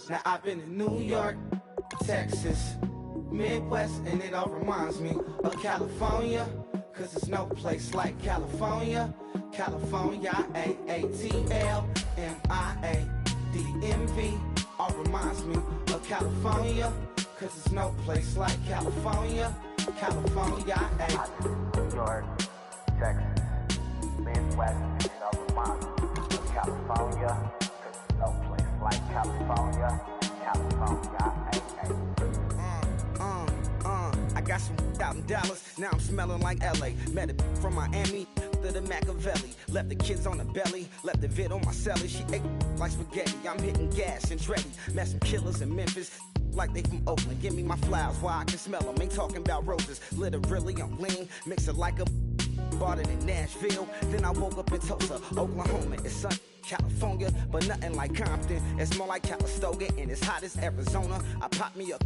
Now I've been in New York, Texas, Midwest, and it all reminds me of California, cause there's no place like California. California, A-A-T-L-M-I-A-D-M-V, all reminds me of California, cause there's no place like California. California, New York, Texas, Midwest, and it all reminds me of California, cause there's no place like California. California, I got some out in Dallas, now I'm smelling like LA. Met it from Miami to the Machiavelli. Left the kids on the belly, left the vid on my celly. She ate like spaghetti, I'm hitting gas and Dreddy. Met some killers in Memphis, like they from Oakland. Give me my flowers while I can smell them. Ain't talking about roses, literally I'm lean. Mix it like a bought it in Nashville. Then I woke up in Tulsa, Oklahoma. It's sun, California, but nothing like Compton. It's more like Calistoga, and it's hot as Arizona. I pop me up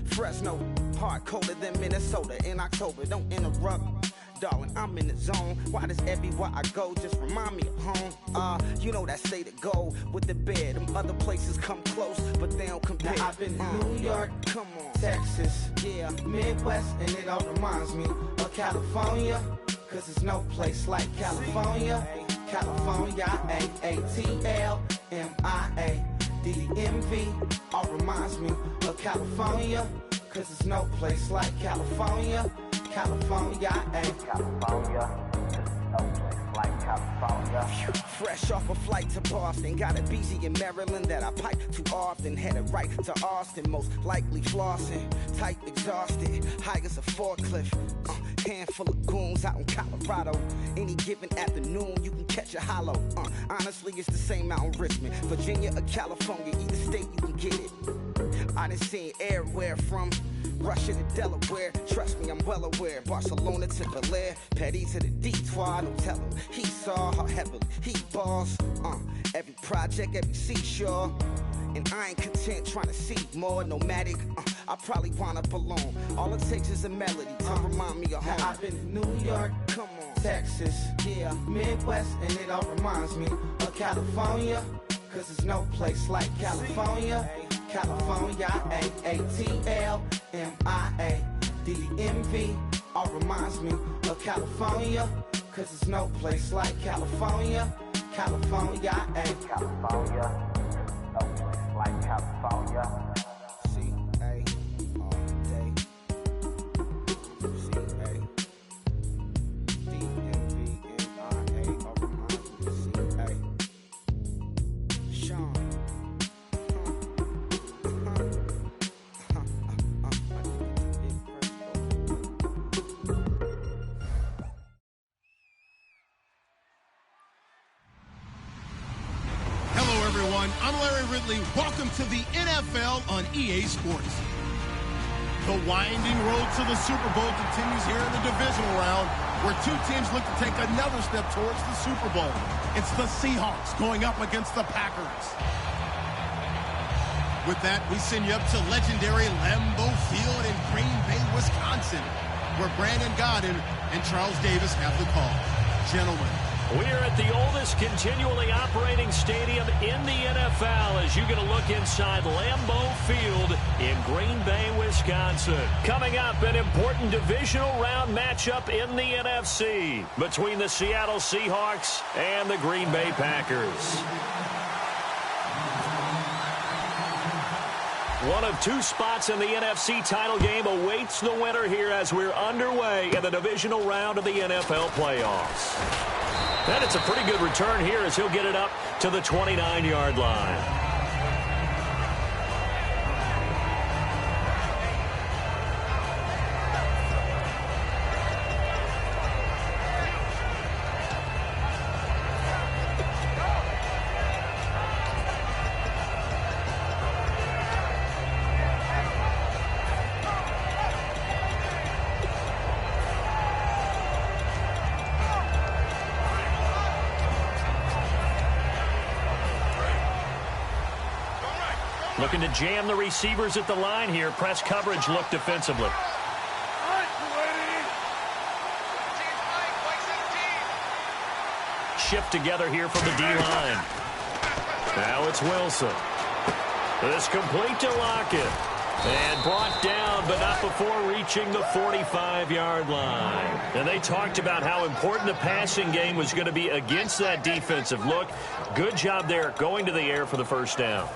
Fresno, hard colder than Minnesota in October. Don't interrupt, darling, I'm in the zone. Why does everywhere I go just remind me of home? You know that say to go with the bed. Them other places come close, but they don't compare. Now I've been in New York, come on, Texas, yeah, Midwest, and it all reminds me of California, cause there's no place like California. California, A-A-T-L-M-I-A-D-M-V, all reminds me of California, cause there's no place like California. California, California, no place like California. Fresh off a flight to Boston, got a BZ in Maryland that I pipe too often. Headed right to Austin, most likely flossing. Tight, exhausted, high as a forklift. Handful of goons out in Colorado. Any given afternoon, you can catch a hollow. Honestly, it's the same out in Richmond, Virginia or California. Either state, you can get it. I done seen everywhere from Russia to Delaware. Trust me, I'm well aware. Barcelona to Bel Air, Petty to the Detroit. Don't tell him he saw how heavily he balls. Every project, every seashore. And I ain't content trying to see more nomadic. I probably wind up alone. All it takes is a melody to remind me of home. Now I've been in New York, come on, Texas, yeah, Midwest, and it all reminds me of California, cause there's no place like California. California, A-A-T-L-M-I-A-D-M-V, all reminds me of California, cause there's no place like California. California, California, no place like California. C-A all day. C-A D-M-V-M-I-A, all reminds me of C-A. Sean. I'm Larry Ridley. Welcome to the NFL on EA Sports. The winding road to the Super Bowl continues here in the divisional round, where two teams look to take another step towards the Super Bowl. It's the Seahawks going up against the Packers. With that, we send you up to legendary Lambeau Field in Green Bay, Wisconsin, where Brandon Gaudin and Charles Davis have the call. Gentlemen, we are at the oldest continually operating stadium in the NFL as you get a look inside Lambeau Field in Green Bay, Wisconsin. Coming up, an important divisional round matchup in the NFC between the Seattle Seahawks and the Green Bay Packers. One of two spots in the NFC title game awaits the winner here as we're underway in the divisional round of the NFL playoffs. And it's a pretty good return here as he'll get it up to the 29-yard line. Looking to jam the receivers at the line here. Press coverage look defensively. Shift together here from the D-line. Now it's Wilson. This complete to Lockett. And brought down, but not before reaching the 45-yard line. And they talked about how important the passing game was going to be against that defensive look. Good job there going to the air for the first down.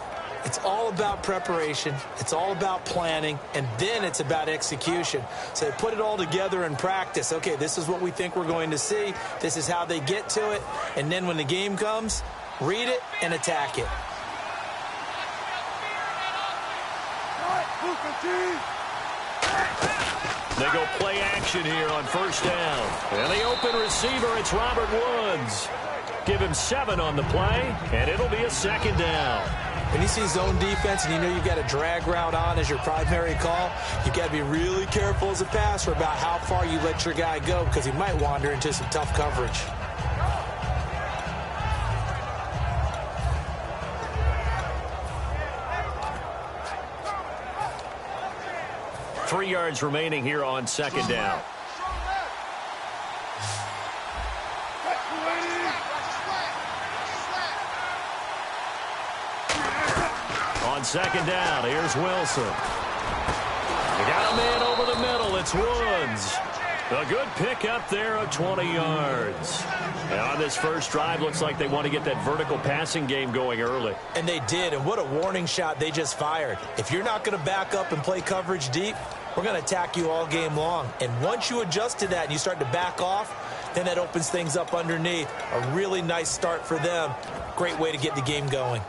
It's all about preparation. It's all about planning. And then it's about execution. So they put it all together in practice. Okay, this is what we think we're going to see. This is how they get to it. And then when the game comes, read it and attack it. They go play action here on first down. And the open receiver, it's Robert Woods. Give him 7 on the play, and it'll be a second down. When you see zone defense and you know you've got a drag route on as your primary call, you've got to be really careful as a passer about how far you let your guy go because he might wander into some tough coverage. Three yards remaining here on second down. On second down, here's Wilson. They got a man over the middle. It's Woods. A good pick up there of 20 yards. And on this first drive, looks like they want to get that vertical passing game going early. And they did, and what a warning shot they just fired. If you're not going to back up and play coverage deep, we're going to attack you all game long. And once you adjust to that and you start to back off, then that opens things up underneath. A really nice start for them. Great way to get the game going.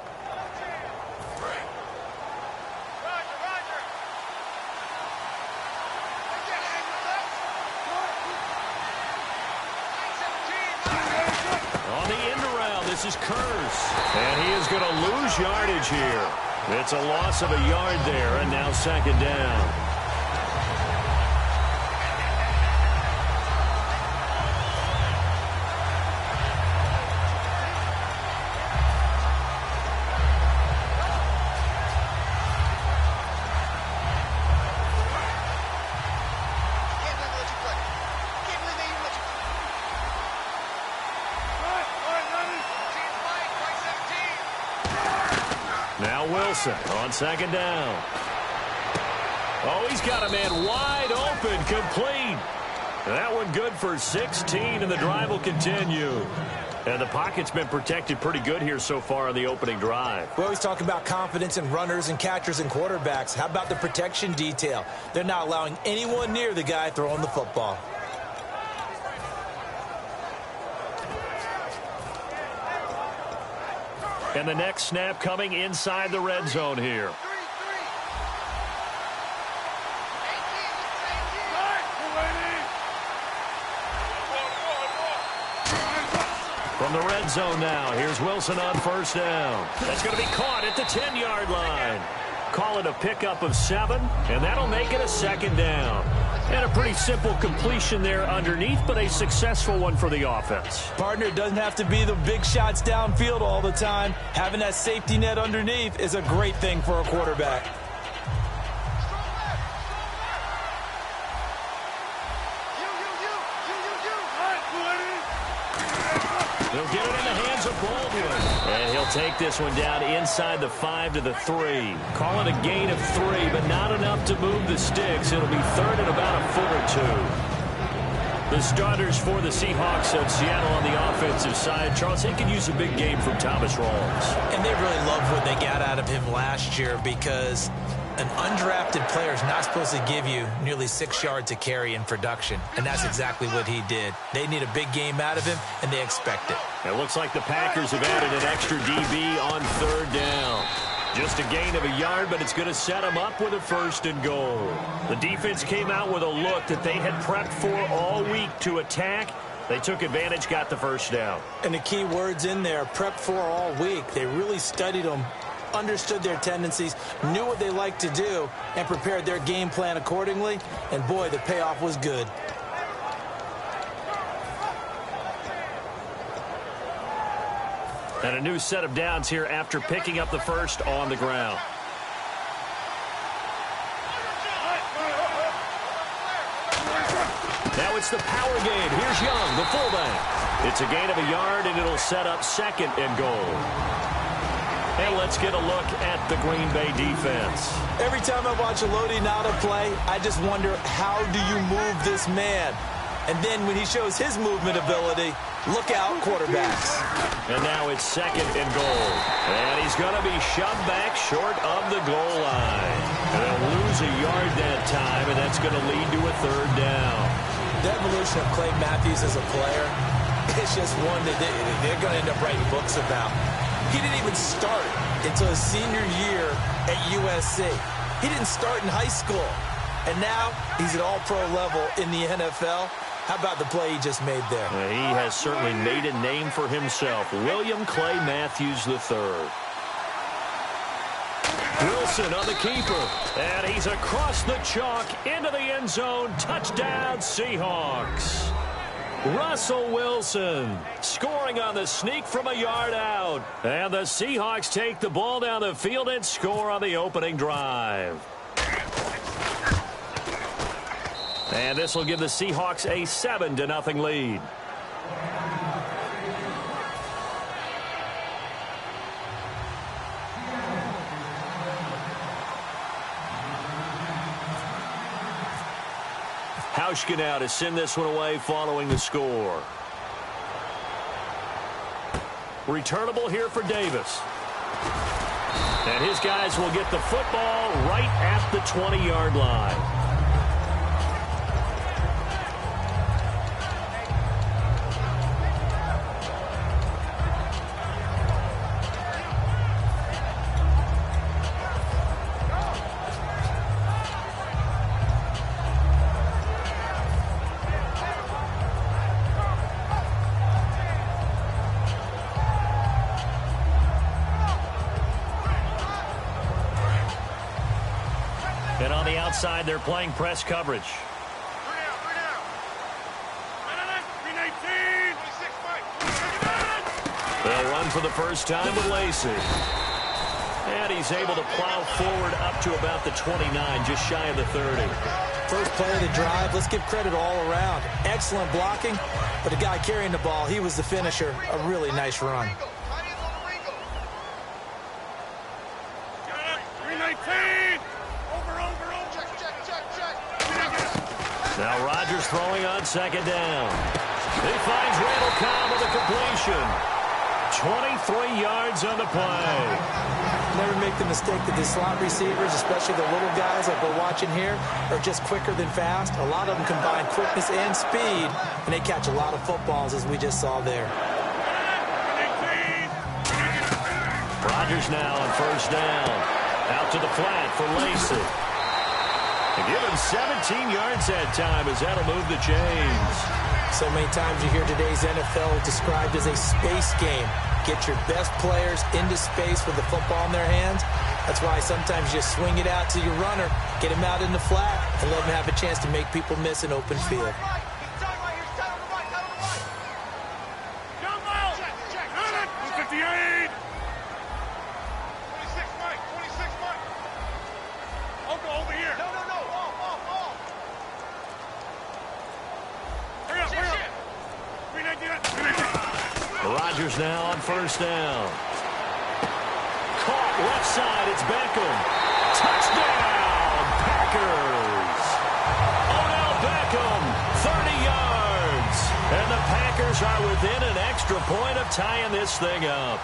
On the end around, this is Curse. And he is going to lose yardage here. It's a loss of a yard there, and now second down. Now Wilson on second down. Oh, he's got a man wide open, complete. That one good for 16, and the drive will continue. And the pocket's been protected pretty good here so far on the opening drive. We always talk about confidence in runners and catchers and quarterbacks. How about the protection detail? They're not allowing anyone near the guy throwing the football. And the next snap coming inside the red zone here. From the red zone now, here's Wilson on first down. That's going to be caught at the 10-yard line. Call it a pickup of 7, and that'll make it a second down. And a pretty simple completion there underneath, but a successful one for the offense. Partner, it doesn't have to be the big shots downfield all the time. Having that safety net underneath is a great thing for a quarterback. They'll get it in the hands of Baldwin. And he'll take this one down inside the 5 to the 3. Call it a gain of 3, but not enough to move the sticks. It'll be third and about a foot or 2. The starters for the Seahawks of Seattle on the offensive side. Charles, they could use a big game from Thomas Rawls. And they really loved what they got out of him last year because an undrafted player is not supposed to give you nearly 6 yards a carry in production, and that's exactly what he did. They need a big game out of him, and they expect it. It looks like the Packers have added an extra DB on third down. Just a gain of a yard, but it's going to set them up with a first and goal. The defense came out with a look that they had prepped for all week to attack. They took advantage, got the first down. And the key words in there, prepped for all week. They really studied them, understood their tendencies, knew what they liked to do, and prepared their game plan accordingly. And boy, the payoff was good. And a new set of downs here after picking up the first on the ground. Now it's the power game. Here's Young, the fullback. It's a gain of a yard, and it'll set up second and goal. And let's get a look at the Green Bay defense. Every time I watch a Lodi Nada play, I just wonder, how do you move this man? And then when he shows his movement ability, look out, quarterbacks. And now it's 2nd and goal. And he's going to be shoved back short of the goal line. And they'll lose a yard that time, and that's going to lead to a 3rd down. The evolution of Clay Matthews as a player, it's just one that they're going to end up writing books about. He didn't even start until his senior year at USC. He didn't start in high school. And now he's at all-pro level in the NFL. How about the play he just made there? He has certainly made a name for himself. William Clay Matthews III. Wilson on the keeper. And he's across the chalk into the end zone. Touchdown, Seahawks. Russell Wilson scoring on the sneak from a yard out. And the Seahawks take the ball down the field and score on the opening drive. And this will give the Seahawks a 7-0 lead. Hauschka now to send this one away following the score. Returnable here for Davis. And his guys will get the football right at the 20-yard line. And on the outside, they're playing press coverage. They'll run for the first time with Lacey. And he's able to plow forward up to about the 29, just shy of the 30. First play of the drive, let's give credit all around. Excellent blocking, but the guy carrying the ball, he was the finisher. A really nice run. Now Rodgers throwing on 2nd down. He finds Randall Cobb with a completion. 23 yards on the play. Never make the mistake that the slot receivers, especially the little guys like we're watching here, are just quicker than fast. A lot of them combine quickness and speed, and they catch a lot of footballs, as we just saw there. Rodgers now on 1st down. Out to the flat for Lacey. And give him 17 yards that time as that'll move the chains. So many times you hear today's NFL described as a space game. Get your best players into space with the football in their hands. That's why sometimes you swing it out to your runner, get him out in the flat, and let him have a chance to make people miss an open field. Rodgers now on 1st down. Caught left side, it's Beckham. Touchdown, Packers. Odell Beckham, 30 yards. And the Packers are within an extra point of tying this thing up.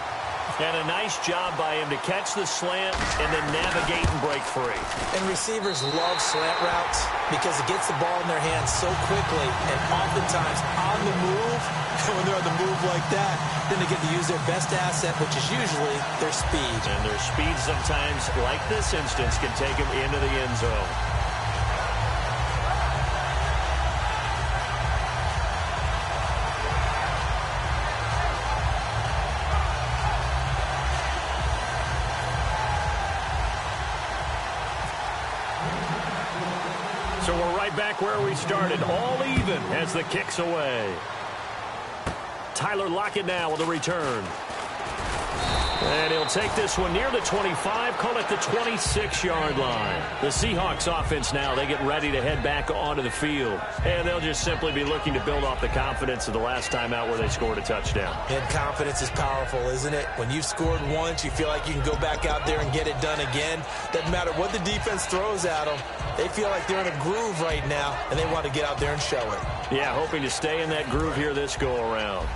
And a nice job by him to catch the slant and then navigate and break free. And receivers love slant routes because it gets the ball in their hands so quickly and oftentimes on the move. When they're on the move like that, then they get to use their best asset, which is usually their speed. And their speed sometimes, like this instance, can take them into the end zone. So we're right back where we started, all even as the kick's away. Tyler Lockett now with a return. And he'll take this one near the 25, call it the 26-yard line. The Seahawks offense now, they get ready to head back onto the field. And they'll just simply be looking to build off the confidence of the last time out where they scored a touchdown. And confidence is powerful, isn't it? When you've scored once, you feel like you can go back out there and get it done again. Doesn't matter what the defense throws at them. They feel like they're in a groove right now, and they want to get out there and show it. Yeah, hoping to stay in that groove here this go-around.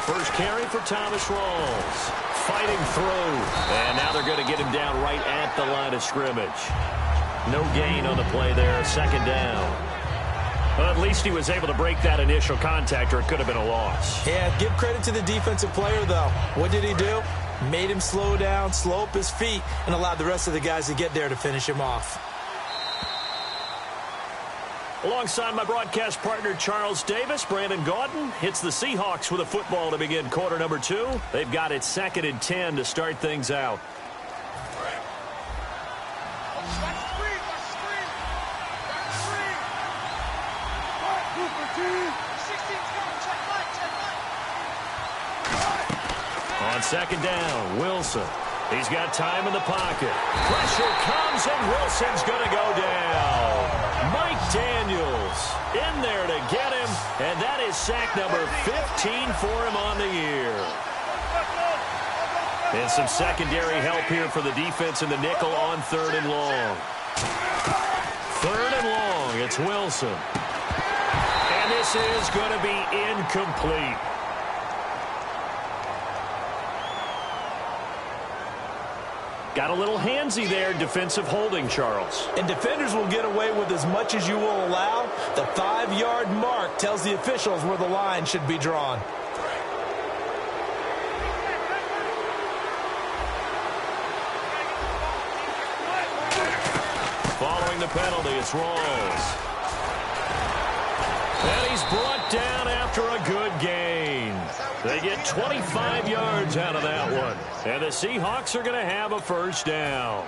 First carry for Thomas Rawls. Fighting through. And now they're going to get him down right at the line of scrimmage. No gain on the play there. Second down. Well, at least he was able to break that initial contact, or it could have been a loss. Yeah, give credit to the defensive player, though. What did he do? Made him slow down, slow up his feet, and allowed the rest of the guys to get there to finish him off. Alongside my broadcast partner, Charles Davis, Brandon Gaudin hits the Seahawks with a football to begin quarter number 2. They've got it 2nd and 10 to start things out. On second down, Wilson. He's got time in the pocket. Pressure comes, and Wilson's going to go down. Mike Daniels in there to get him, and that is sack number 15 for him on the year. And some secondary help here for the defense in the nickel on 3rd and long. 3rd and long, it's Wilson. And this is going to be incomplete. Got a little handsy there, defensive holding, Charles. And defenders will get away with as much as you will allow. The 5-yard mark tells the officials where the line should be drawn. Following the penalty, it's Rawls. And he's brought down after a good gain. They get 25 yards out of that one. And the Seahawks are going to have a first down.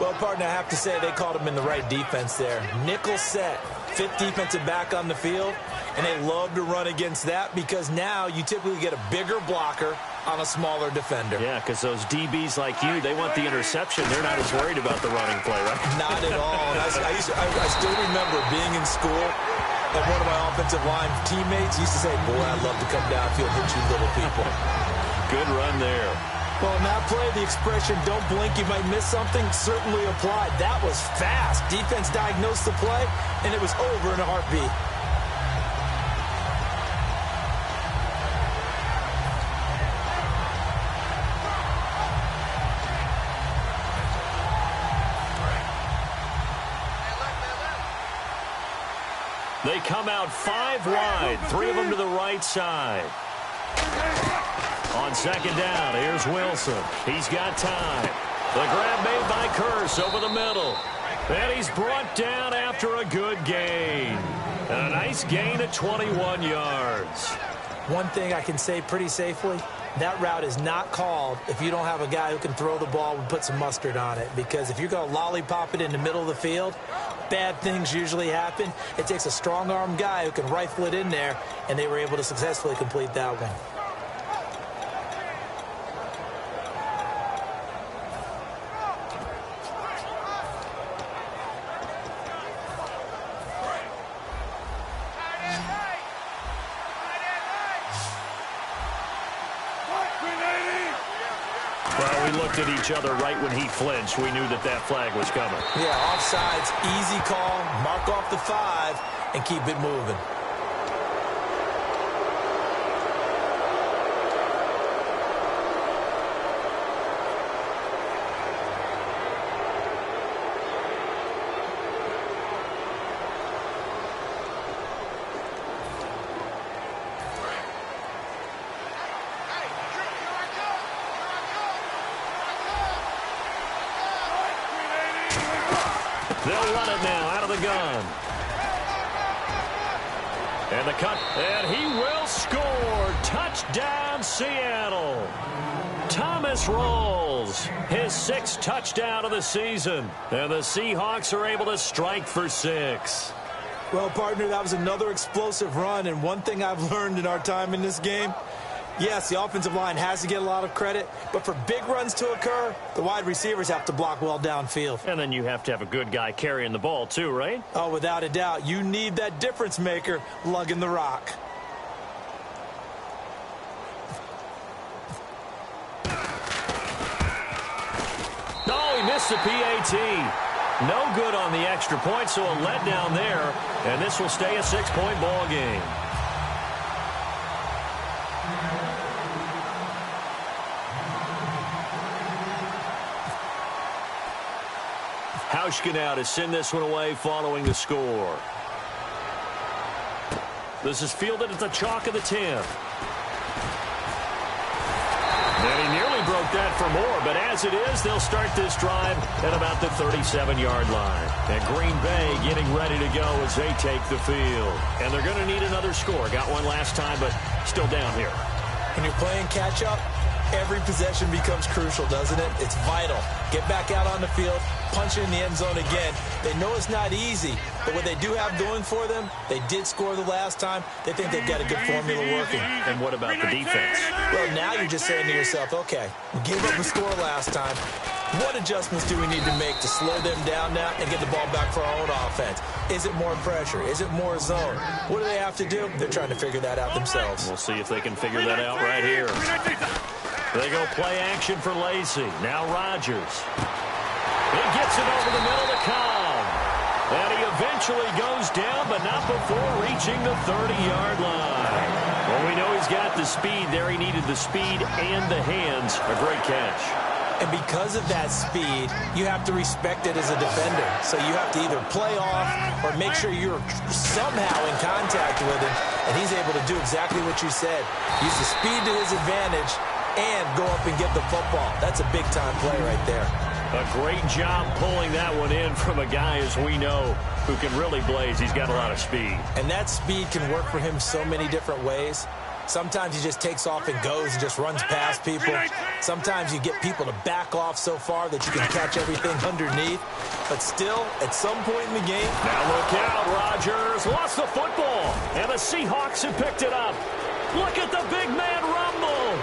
Well, partner, I have to say they called him in the right defense there. Nickel set, 5th defensive back on the field, and they love to run against that because now you typically get a bigger blocker on a smaller defender. Yeah, because those DBs like you, they want the interception. They're not as worried about the running play, right? Not at all. And I still remember being in school, and one of my offensive line teammates used to say, boy, I'd love to come downfield and hit you little people. Good run there. Well, in that play, the expression, don't blink, you might miss something, certainly applied. That was fast. Defense diagnosed the play, and it was over in a heartbeat. They come out 5 wide, 3 of them to the right side. On second down, here's Wilson. He's got time. The grab made by Curse over the middle. And he's brought down after a good gain. And a nice gain at 21 yards. One thing I can say pretty safely, that route is not called if you don't have a guy who can throw the ball and put some mustard on it. Because if you're going to lollipop it in the middle of the field, bad things usually happen. It takes a strong-arm guy who can rifle it in there, and they were able to successfully complete that one. Well, we looked at each other right when he flinched. We knew that that flag was coming. Yeah, offsides, easy call, mark off the 5, and keep it moving. They'll run it now out of the gun. And the cut, and he will score. Touchdown, Seattle. Thomas Rawls, his 6th touchdown of the season. And the Seahawks are able to strike for 6. Well, partner, that was another explosive run, and one thing I've learned in our time in this game, yes, the offensive line has to get a lot of credit, but for big runs to occur, the wide receivers have to block well downfield. And then you have to have a good guy carrying the ball too, right? Oh, without a doubt. You need that difference maker lugging the rock. No, he missed the PAT. No good on the extra point, so a letdown there, and this will stay a 6-point ball game. Hauschka now to send this one away following the score. This is fielded at the chalk of the 10. And he nearly broke that for more, but as it is, they'll start this drive at about the 37-yard line. And Green Bay getting ready to go as they take the field. And they're going to need another score. Got one last time, but still down here. When you're playing catch-up, every possession becomes crucial, doesn't it? It's vital. Get back out on the field, punch it in the end zone again. They know it's not easy, but what they do have going for them, they did score the last time. They think they've got a good formula working. And what about the defense? Well, now you're just saying to yourself, okay, we gave up a score last time. What adjustments do we need to make to slow them down now and get the ball back for our own offense? Is it more pressure? Is it more zone? What do they have to do? They're trying to figure that out themselves. We'll see if they can figure that out right here. They go play action for Lacy. Now Rodgers. He gets it over the middle to Cobb. And he eventually goes down, but not before reaching the 30-yard line. Well, we know he's got the speed there. He needed the speed and the hands. A great catch. And because of that speed, you have to respect it as a defender. So you have to either play off or make sure you're somehow in contact with him. And he's able to do exactly what you said. Use the speed to his advantage and go up and get the football. That's a big-time play right there. A great job pulling that one in from a guy, as we know, who can really blaze. He's got a lot of speed. And that speed can work for him so many different ways. Sometimes he just takes off and goes and just runs past people. Sometimes you get people to back off so far that you can catch everything underneath. But still, at some point in the game... Now look out, Rodgers lost the football. And the Seahawks have picked it up. Look at the big man rumble.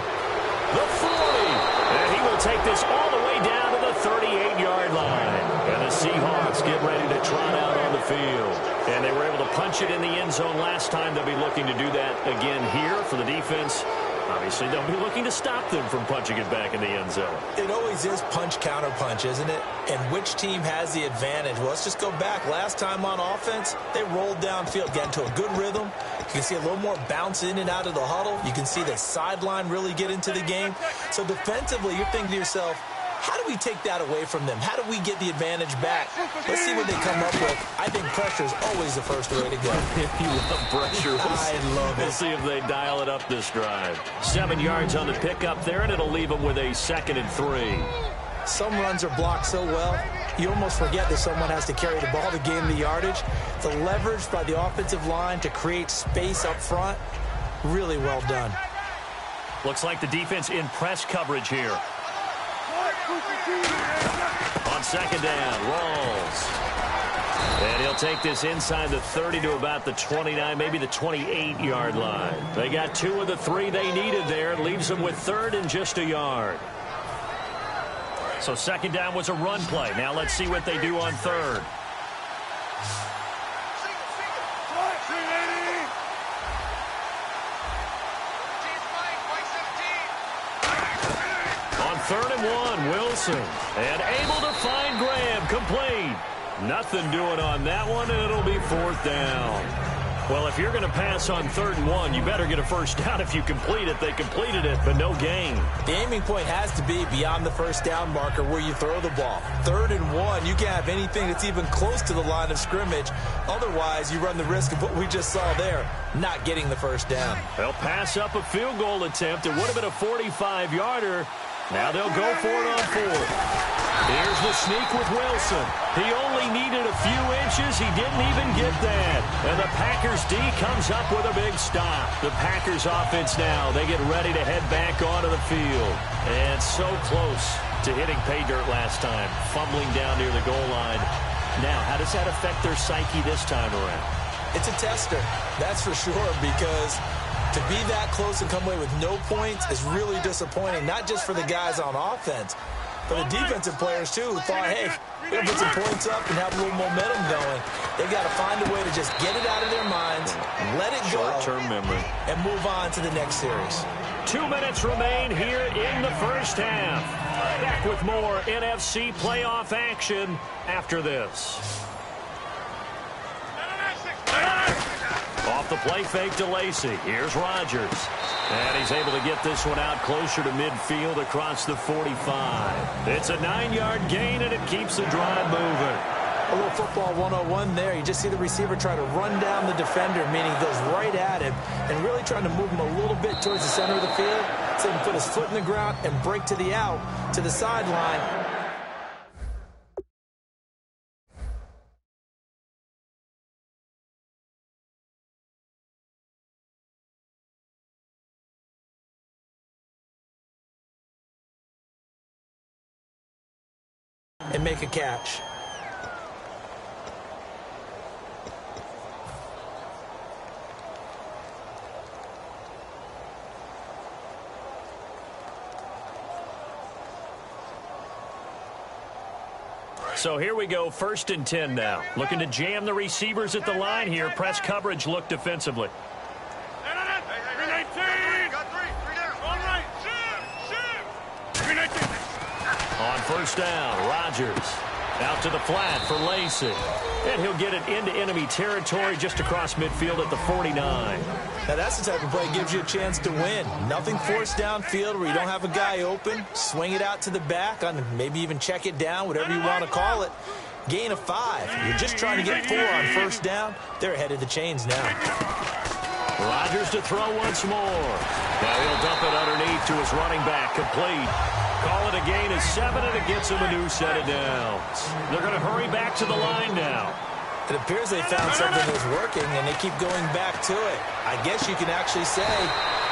The 40. And he will take this all the way down to the 38-yard line. And the Seahawks get ready to trot out on the field. And they were able to punch it in the end zone last time. They'll be looking to do that again here for the defense. Obviously, they'll be looking to stop them from punching it back in the end zone. It always is punch-counter-punch, isn't it? And which team has the advantage? Well, let's just go back. Last time on offense, they rolled downfield, got into a good rhythm. You can see a little more bounce in and out of the huddle. You can see the sideline really get into the game. So defensively, you're thinking to yourself, how do we take that away from them? How do we get the advantage back? Let's see what they come up with. I think pressure is always the first way to go. If you love pressure, I love it. We'll see if they dial it up this drive. 7 yards on the pickup there, and it'll leave them with a 2nd and 3. Some runs are blocked so well, you almost forget that someone has to carry the ball to gain the yardage. The leverage by the offensive line to create space up front, really well done. Looks like the defense in press coverage here. On 2nd down, rolls. And he'll take this inside the 30 to about the 29, maybe the 28-yard line. They got 2 of the 3 they needed there. It leaves them with 3rd and just a yard. So 2nd down was a run play. Now let's see what they do on 3rd. On 3rd and 1, Wilson. And able to find Graham, complete. Nothing doing on that one, and it'll be 4th down. Well, if you're going to pass on 3rd and 1, you better get a first down if you complete it. They completed it, but no gain. The aiming point has to be beyond the first down marker where you throw the ball. 3rd and 1, you can't have anything that's even close to the line of scrimmage. Otherwise, you run the risk of what we just saw there, not getting the first down. They'll pass up a field goal attempt. It would have been a 45-yarder. Now they'll go for it on 4th. Here's the sneak with Wilson. He only needed a few inches. He didn't even get that. And the Packers D comes up with a big stop. The Packers offense now, they get ready to head back onto the field. And so close to hitting pay dirt last time, fumbling down near the goal line. Now, how does that affect their psyche this time around? It's a tester, that's for sure, because to be that close and come away with no points is really disappointing, not just for the guys on offense, but the defensive players, too, who thought, hey, we're going to put some points up and have a little momentum going. They've got to find a way to just get it out of their minds, let it go, short-term memory, and move on to the next series. 2 minutes remain here in the first half. Back with more NFC playoff action after this. Off the play fake to Lacey. Here's Rodgers. And he's able to get this one out closer to midfield across the 45. It's a 9-yard gain, and it keeps the drive moving. A little football 101 there. You just see the receiver try to run down the defender, meaning he goes right at him and really trying to move him a little bit towards the center of the field so he can put his foot in the ground and break to the out, to the sideline. And make a catch. So here we go, 1st and 10 now. Looking to jam the receivers at the line here. Press coverage look defensively. On 1st down, Rodgers out to the flat for Lacey. And he'll get it into enemy territory just across midfield at the 49. Now that's the type of play that gives you a chance to win. Nothing forced downfield where you don't have a guy open. Swing it out to the back, on maybe even check it down, whatever you want to call it. Gain of 5. You're just trying to get 4 on 1st down. They're ahead of the chains now. Rodgers to throw once more. Now he'll dump it underneath to his running back, complete. Call it a gain of 7, and it gets him a new set of downs. They're going to hurry back to the line now. It appears they found something that was working, and they keep going back to it. I guess you can actually say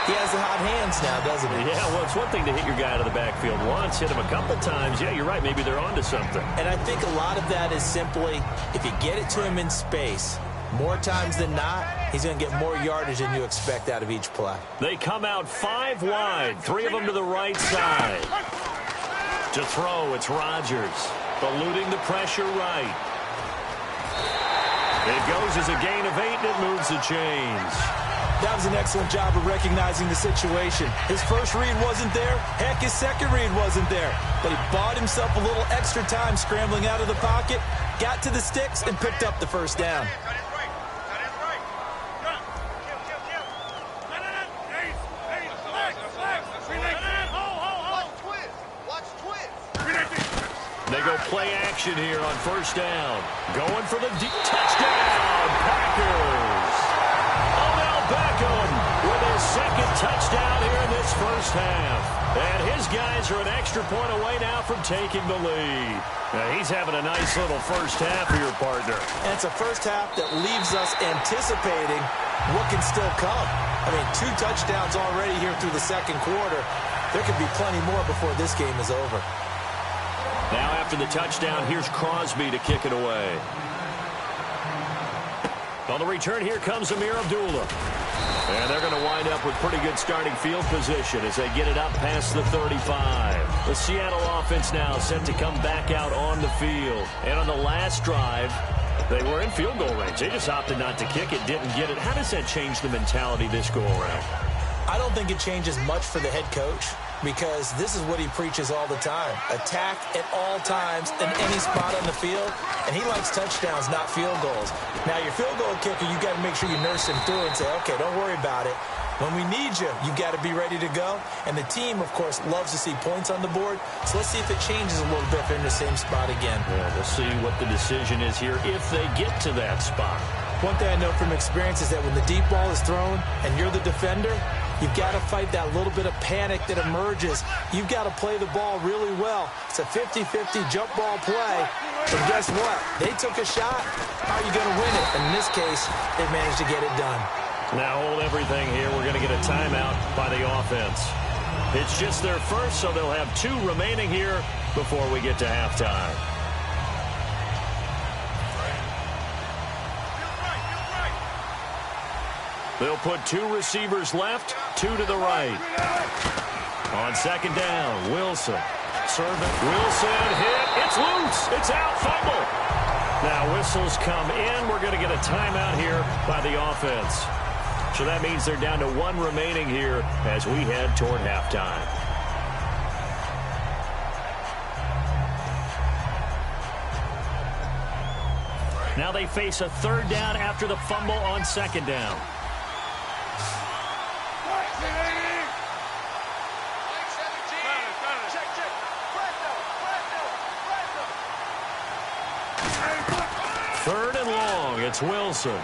he has the hot hands now, doesn't he? Yeah, well, it's one thing to hit your guy out of the backfield once, hit him a couple times. Yeah, you're right. Maybe they're onto something. And I think a lot of that is simply if you get it to him in space, more times than not, he's going to get more yardage than you expect out of each play. They come out 5 wide, 3 of them to the right side. To throw, it's Rodgers, eluding the pressure right. It goes as a gain of 8, and it moves the chains. That was an excellent job of recognizing the situation. His first read wasn't there. Heck, his second read wasn't there. But he bought himself a little extra time scrambling out of the pocket, got to the sticks, and picked up the 1st down. They go play action here on 1st down. Going for the deep touchdown, Packers. Odell Beckham with his 2nd touchdown here in this 1st half. And his guys are an extra point away now from taking the lead. Now, he's having a nice little 1st half for your partner. And it's a 1st half that leaves us anticipating what can still come. I mean, 2 touchdowns already here through the 2nd quarter. There could be plenty more before this game is over. Now after the touchdown, here's Crosby to kick it away. On the return, here comes Amir Abdullah. And they're going to wind up with pretty good starting field position as they get it up past the 35. The Seattle offense now set to come back out on the field. And on the last drive, they were in field goal range. They just opted not to kick it, didn't get it. How does that change the mentality this go-around? I don't think it changes much for the head coach, because this is what he preaches all the time. Attack at all times in any spot on the field, and he likes touchdowns, not field goals. Now, your field goal kicker, you got to make sure you nurse him through and say, okay, don't worry about it. When we need you, you got to be ready to go. And the team, of course, loves to see points on the board. So let's see if it changes a little bit if they're in the same spot again. Yeah, we'll see what the decision is here if they get to that spot. One thing I know from experience is that when the deep ball is thrown and you're the defender, you've got to fight that little bit of panic that emerges. You've got to play the ball really well. It's a 50-50 jump ball play. And guess what? They took a shot. How are you going to win it? And in this case, they managed to get it done. Now hold everything here. We're going to get a timeout by the offense. It's just their first, so they'll have 2 remaining here before we get to halftime. They'll put 2 receivers left, 2 to the right. On second down, Wilson. Servant. Wilson hit. It's loose. It's out. Fumble. Now whistles come in. We're going to get a timeout here by the offense. So that means they're down to 1 remaining here as we head toward halftime. Now they face a 3rd down after the fumble on second down. Third and long, it's Wilson.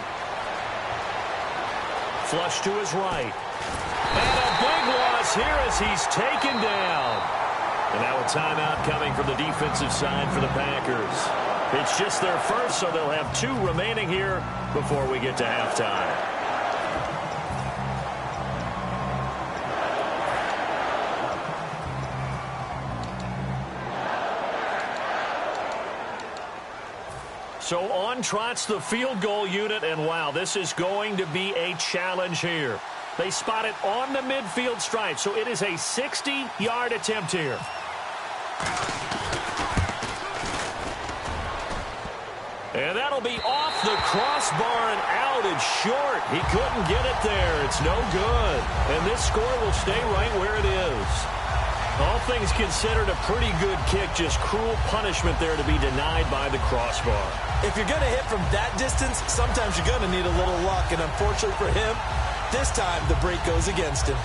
Flush to his right. And a big loss here as he's taken down. And now a timeout coming from the defensive side for the Packers. It's just their first, so they'll have 2 remaining here before we get to halftime. So on trots the field goal unit, and wow, this is going to be a challenge here. They spot it on the midfield stripe, so it is a 60-yard attempt here. And that'll be off the crossbar and out. It's short. He couldn't get it there. It's no good. And this score will stay right where it is. All things considered, a pretty good kick. Just cruel punishment there to be denied by the crossbar. If you're going to hit from that distance, sometimes you're going to need a little luck. And unfortunately for him, this time the break goes against him.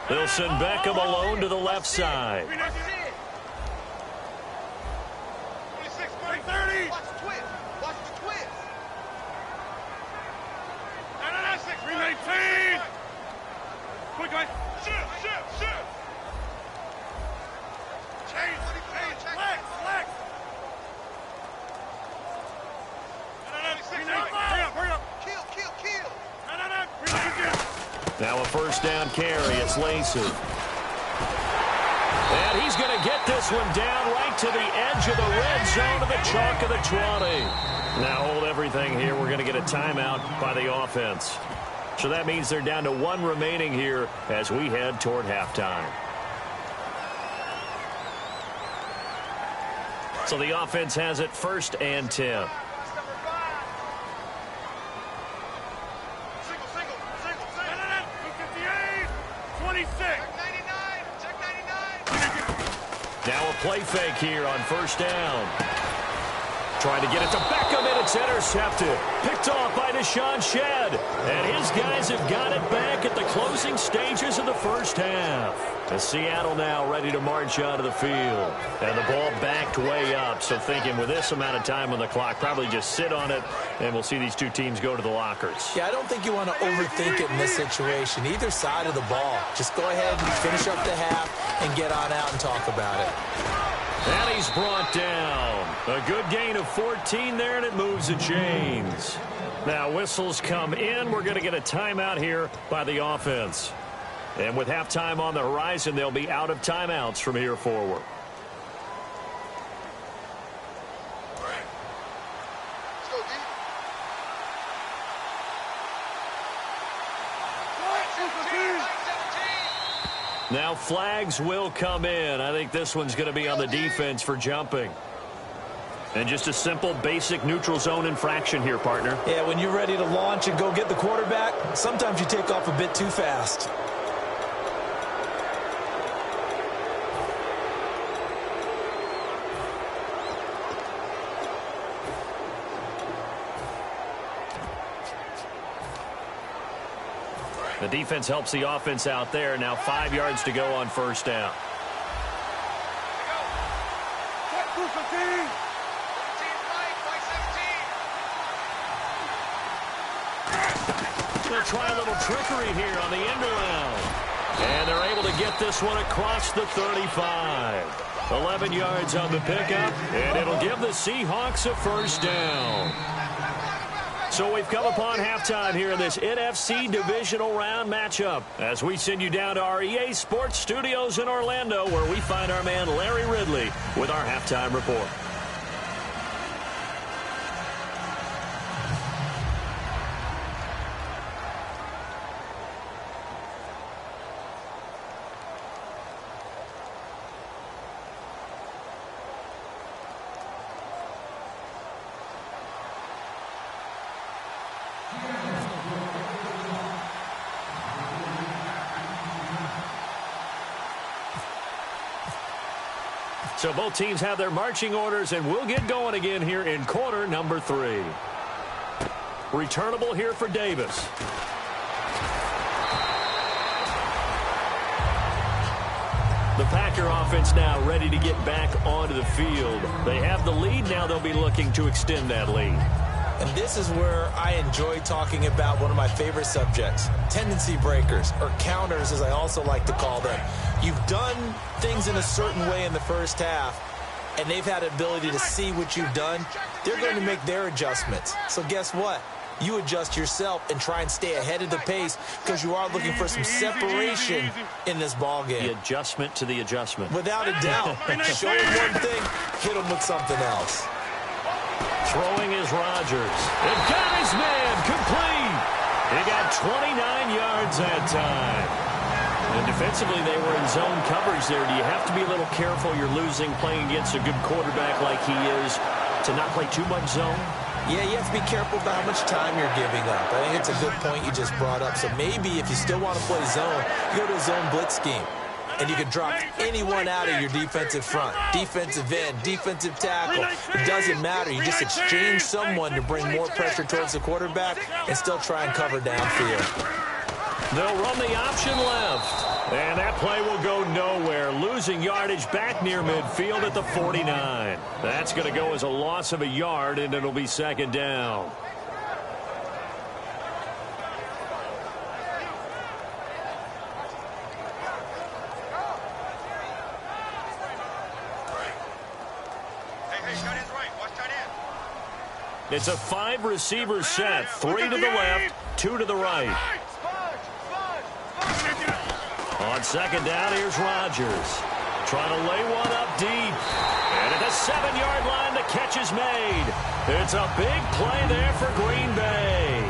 They'll send Beckham alone to the left side. 26, 30. Watch the twist. Watch the twist. 319. Quick, guys. Shoot. Change. Flex. Hurry up. Kill. Now a first down carry. It's Lacey. And he's going to get this one down right to the edge of the red zone of the chalk of the 20. Now hold everything here. We're going to get a timeout by the offense. So that means they're down to 1 remaining here as we head toward halftime. So the offense has it 1st and 10. Now a play fake here on first down. Trying to get it to Beckham, and it's intercepted. Picked off by Deshaun Shedd. And his guys have got it back at the closing stages of the first half. And Seattle now ready to march out of the field. And the ball backed way up. So thinking with this amount of time on the clock, probably just sit on it, and we'll see these 2 teams go to the lockers. Yeah, I don't think you want to overthink it in this situation. Either side of the ball. Just go ahead and finish up the half and get on out and talk about it. And he's brought down. A good gain of 14 there, and it moves the chains. Now whistles come in. We're going to get a timeout here by the offense. And with halftime on the horizon, they'll be out of timeouts from here forward. Let's go, D. Now flags will come in. I think this one's going to be on the defense for jumping. And just a simple, basic neutral zone infraction here, partner. Yeah, when you're ready to launch and go get the quarterback, sometimes you take off a bit too fast. The defense helps the offense out there. Now 5 yards to go on first down. They'll try a little trickery here on the end around. And they're able to get this one across the 35. 11 yards on the pickup, and it'll give the Seahawks a first down. So we've come upon halftime here in this NFC divisional round matchup as we send you down to our EA Sports Studios in Orlando, where we find our man Larry Ridley with our halftime report. So both teams have their marching orders, and we'll get going again here in quarter number 3. Returnable here for Davis. The Packer offense now ready to get back onto the field. They have the lead. Now they'll be looking to extend that lead. And this is where I enjoy talking about one of my favorite subjects, tendency breakers, or counters as I also like to call them. You've done things in a certain way in the first half, and they've had the ability to see what you've done. They're going to make their adjustments. So guess what? You adjust yourself and try and stay ahead of the pace because you are looking for some separation in this ball game. The adjustment to the adjustment. Without a doubt. Show him one thing, hit him with something else. Throwing is Rodgers. It got his man complete. He got 29 yards that time. And defensively, they were in zone coverage there. Do you have to be a little careful? You're losing playing against a good quarterback like he is to not play too much zone? Yeah, you have to be careful about how much time you're giving up. I think it's a good point you just brought up. So maybe if you still want to play zone, you go to a zone blitz scheme. And you can drop anyone out of your defensive front, defensive end, defensive tackle. It doesn't matter. You just exchange someone to bring more pressure towards the quarterback and still try and cover downfield. They'll run the option left. And that play will go nowhere. Losing yardage back near midfield at the 49. That's going to go as a loss of a yard, and it'll be second down. It's a 5-receiver set. 3 to the left, 2 to the right. On second down, here's Rodgers. Trying to lay one up deep. And at the 7-yard line, the catch is made. It's a big play there for Green Bay.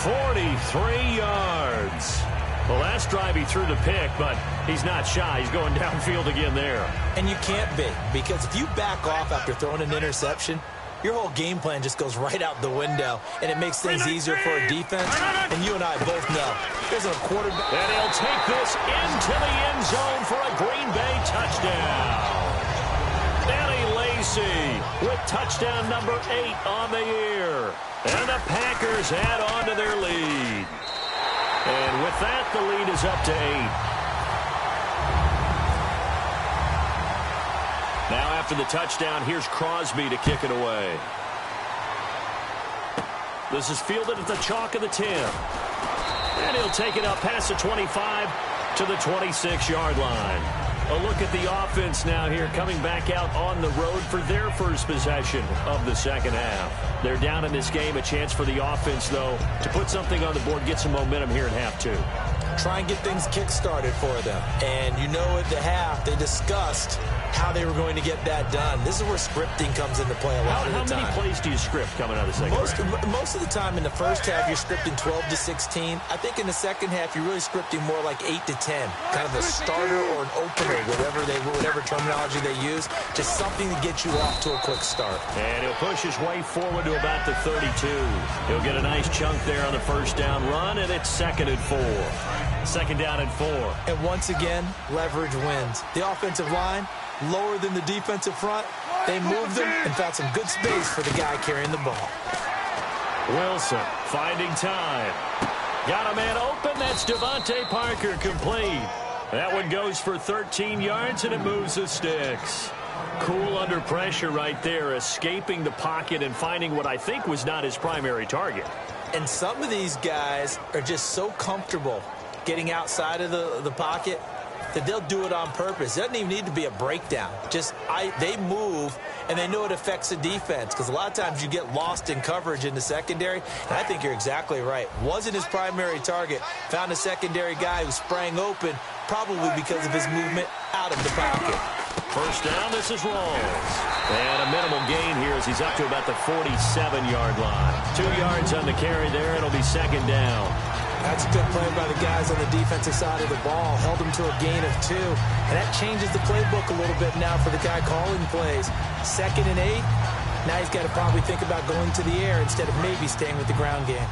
43 yards. The last drive he threw the pick, but he's not shy. He's going downfield again there. And you can't be, because if you back off after throwing an interception, your whole game plan just goes right out the window, and it makes things easier for a defense. And you and I both know there's a quarterback. And he'll take this into the end zone for a Green Bay touchdown. Eddie Lacy with touchdown number 8 on the year. And the Packers add on to their lead. And with that, the lead is up to 8. Now after the touchdown, here's Crosby to kick it away. This is fielded at the chalk of the 10. And he'll take it up past the 25 to the 26-yard line. A look at the offense now here, coming back out on the road for their first possession of the second half. They're down in this game. A chance for the offense, though, to put something on the board, get some momentum here in half 2. Try and get things kick-started for them. And you know at the half, they discussed how they were going to get that done. This is where scripting comes into play a lot of the time. How many plays do you script coming out of the second half? Most of the time in the first half, you're scripting 12 to 16. I think in the second half, you're really scripting more like 8 to 10. Kind of a starter or an opener, whatever terminology they use. Just something to get you off to a quick start. And he'll push his way forward to about the 32. He'll get a nice chunk there on the first down run, and it's 2nd and 4. 2nd down and 4. And once again, leverage wins. The offensive line, lower than the defensive front. They moved them and found some good space for the guy carrying the ball. Wilson finding time. Got a man open. That's Devontae Parker complete. That one goes for 13 yards, and it moves the sticks. Cool under pressure right there, escaping the pocket and finding what I think was not his primary target. And some of these guys are just so comfortable getting outside of the pocket that they'll do it on purpose. It doesn't even need to be a breakdown. They move, and they know it affects the defense, because a lot of times you get lost in coverage in the secondary, and I think you're exactly right. Wasn't his primary target. Found a secondary guy who sprang open, probably because of his movement out of the pocket. First down, this is Rawls. And a minimal gain here as he's up to about the 47-yard line. 2 yards on the carry there. It'll be second down. That's a good play by the guys on the defensive side of the ball. Held him to a gain of 2. And that changes the playbook a little bit now for the guy calling plays. 2nd and 8. Now he's got to probably think about going to the air instead of maybe staying with the ground game.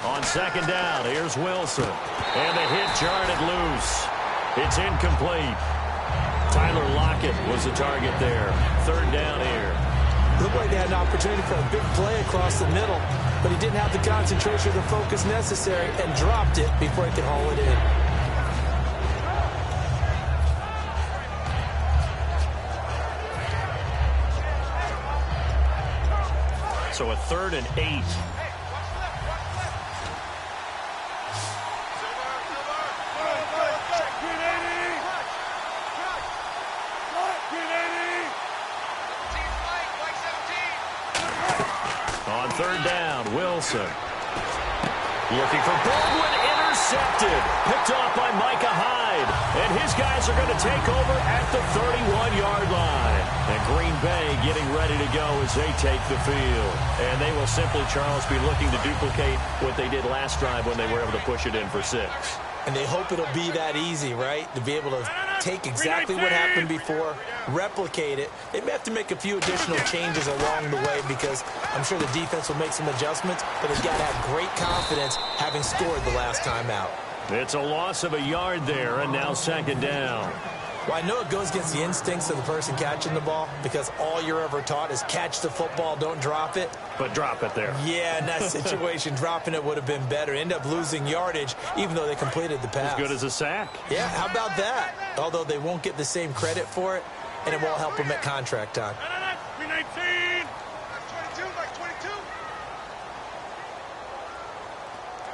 On second down, here's Wilson. And the hit jarred loose. It's incomplete. Tyler Lockett was the target there. Third down here. Looked like they had an opportunity for a big play across the middle, but he didn't have the concentration or the focus necessary and dropped it before he could haul it in. So a 3rd and 8. On third down, Wilson. Looking for Baldwin, intercepted. Picked off by Micah Hyde. And his guys are going to take over at the 31-yard line. And Green Bay getting ready to go as they take the field. And they will simply, Charles, be looking to duplicate what they did last drive when they were able to push it in for 6. And they hope it'll be that easy, right? To be able to take exactly what happened before, replicate it. They may have to make a few additional changes along the way because I'm sure the defense will make some adjustments, but they've got to have great confidence having scored the last time out. It's a loss of a yard there, and now second down. Well, I know it goes against the instincts of the person catching the ball because all you're ever taught is catch the football, don't drop it. But drop it there. Yeah, in that situation, dropping it would have been better. End up losing yardage, even though they completed the pass. As good as a sack. Yeah, how about that? Although they won't get the same credit for it, and it won't help them at contract time. 19. 22, like 22.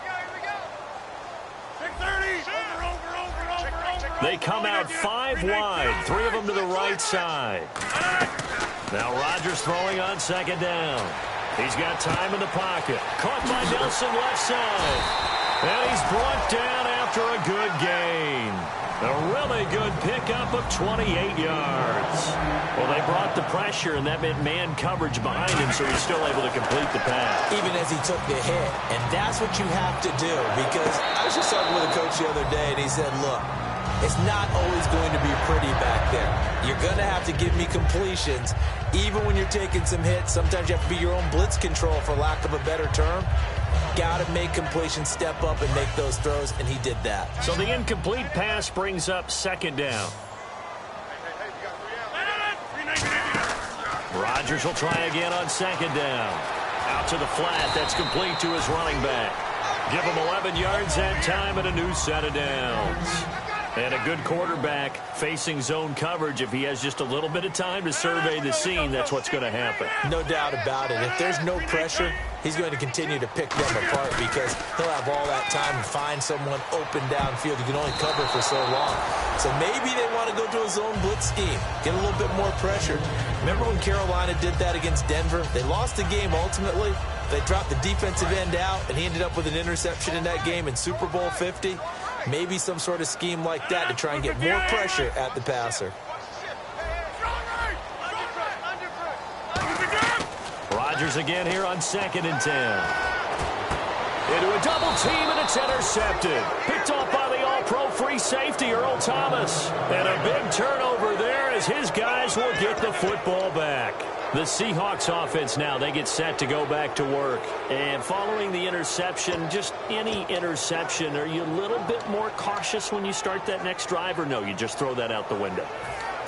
Here we go. 630. Over. They come out 5 wide, 3 of them to the right side. Now Rodgers throwing on second down. He's got time in the pocket. Caught by Nelson left side. And he's brought down after a good gain. A really good pickup of 28 yards. Well, they brought the pressure, and that meant man coverage behind him, so he's still able to complete the pass. Even as he took the hit. And that's what you have to do, because I was just talking with a coach the other day, and he said, look, it's not always going to be pretty back there. You're going to have to give me completions. Even when you're taking some hits, sometimes you have to be your own blitz control, for lack of a better term. Got to make completions, step up and make those throws, and he did that. So the incomplete pass brings up second down. Rodgers will try again on second down. Out to the flat. That's complete to his running back. Give him 11 yards that time and a new set of downs. And a good quarterback facing zone coverage. If he has just a little bit of time to survey the scene, that's what's going to happen. No doubt about it. If there's no pressure, he's going to continue to pick them apart because he'll have all that time to find someone open downfield. You can only cover for so long. So maybe they want to go to a zone blitz scheme, get a little bit more pressure. Remember when Carolina did that against Denver? They lost the game ultimately. They dropped the defensive end out, and he ended up with an interception in that game in Super Bowl 50. Maybe some sort of scheme like that to try and get more pressure at the passer. Rodgers again here on 2nd and 10. Into a double team, and it's intercepted. Picked off by the all-pro free safety, Earl Thomas. And a big turnover there as his guys will get the football back. The Seahawks offense now, they get set to go back to work. And following the interception, just any interception, are you a little bit more cautious when you start that next drive, or no, you just throw that out the window?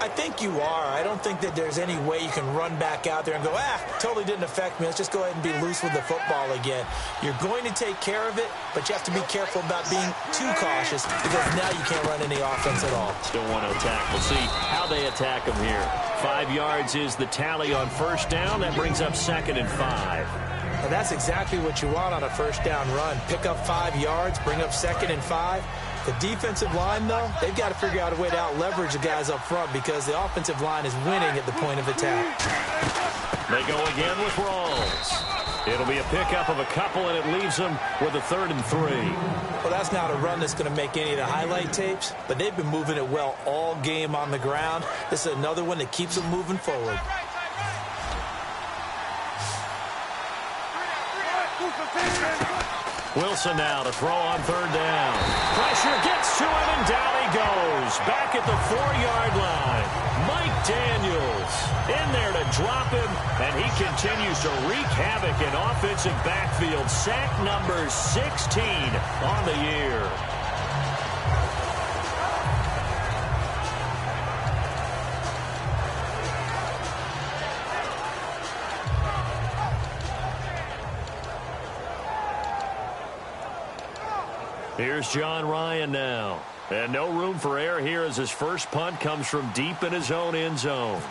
I think you are. I don't think that there's any way you can run back out there and go, totally didn't affect me. Let's just go ahead and be loose with the football again. You're going to take care of it, but you have to be careful about being too cautious because now you can't run any offense at all. Still want to attack. We'll see how they attack him here. 5 yards is the tally on first down. That brings up 2nd and 5. And That's exactly what you want on a first down run. Pick up 5 yards, bring up 2nd and 5. The defensive line, though, they've got to figure out a way to out-leverage the guys up front because the offensive line is winning at the point of attack. They go again with Rawls. It'll be a pickup of a couple, and it leaves them with a 3rd and 3. Well, that's not a run that's going to make any of the highlight tapes, but they've been moving it well all game on the ground. This is another one that keeps them moving forward. Wilson now to throw on 3rd down. Pressure gets to him, and down he goes. Back at the 4-yard line. Mike Daniels in there to drop him, and he continues to wreak havoc in offensive backfield. Sack number 16 on the year. Here's John Ryan now. And no room for error here as his first punt comes from deep in his own end zone.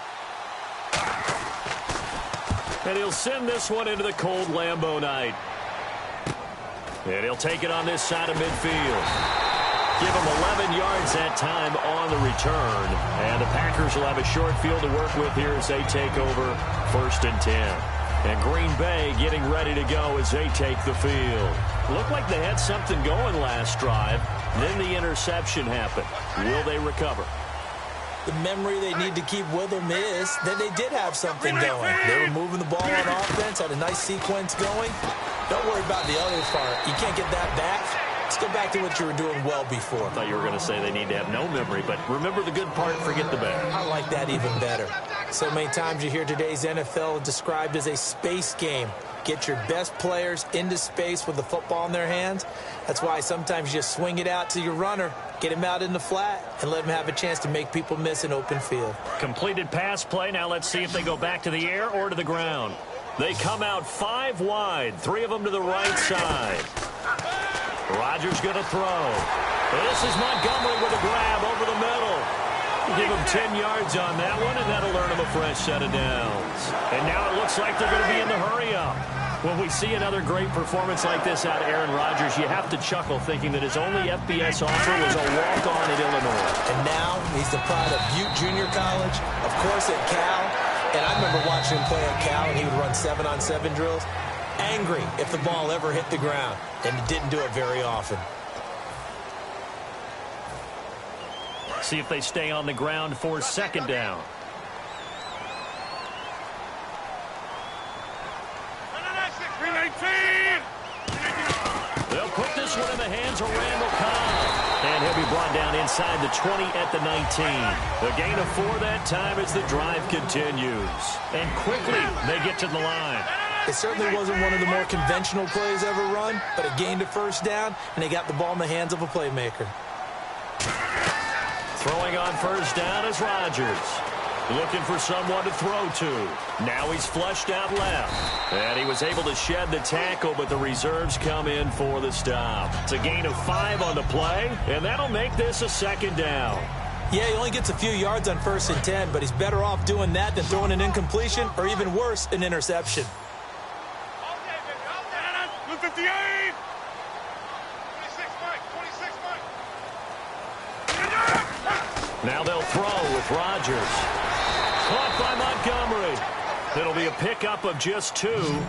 And he'll send this one into the cold Lambeau night. And he'll take it on this side of midfield. Give him 11 yards that time on the return. And the Packers will have a short field to work with here as they take over 1st and 10. And Green Bay getting ready to go as they take the field. Looked like they had something going last drive. Then the interception happened. Will they recover? The memory they need to keep with them is that they did have something going. They were moving the ball on offense, had a nice sequence going. Don't worry about the other part. You can't get that back. Let's go back to what you were doing well before. I thought you were going to say they need to have no memory, but remember the good part, forget the bad. I like that even better. So many times you hear today's NFL described as a space game. Get your best players into space with the football in their hands. That's why sometimes you just swing it out to your runner, get him out in the flat, and let him have a chance to make people miss an open field. Completed pass play. Now let's see if they go back to the air or to the ground. They come out 5 wide, 3 of them to the right side. Rodgers going to throw. This is Montgomery with a grab over the middle. Give him 10 yards on that one, and that'll earn him a fresh set of downs. And now it looks like they're going to be in the hurry-up. When we see another great performance like this out of Aaron Rodgers, you have to chuckle thinking that his only FBS offer was a walk-on at Illinois. And now he's the pride of Butte Junior College, of course at Cal. And I remember watching him play at Cal, and he would run 7-on-7 drills. Angry if the ball ever hit the ground, and he didn't do it very often. See if they stay on the ground for 2nd down. They'll put this one in the hands of Randall Cobb. And he'll be brought down inside the 20 at the 19. The gain of 4 that time as the drive continues. And quickly they get to the line. It certainly wasn't one of the more conventional plays ever run, but it gained a 1st down, and they got the ball in the hands of a playmaker. Throwing on 1st down is Rodgers. Looking for someone to throw to. Now he's flushed out left. And he was able to shed the tackle, but the reserves come in for the stop. It's a gain of 5 on the play, and that'll make this a 2nd down. Yeah, he only gets a few yards on 1st and 10, but he's better off doing that than throwing an incompletion, or even worse, an interception. 58! 26, Mike. 26, Mike. Now they'll throw with Rodgers. Caught by Montgomery. It'll be a pickup of just 2,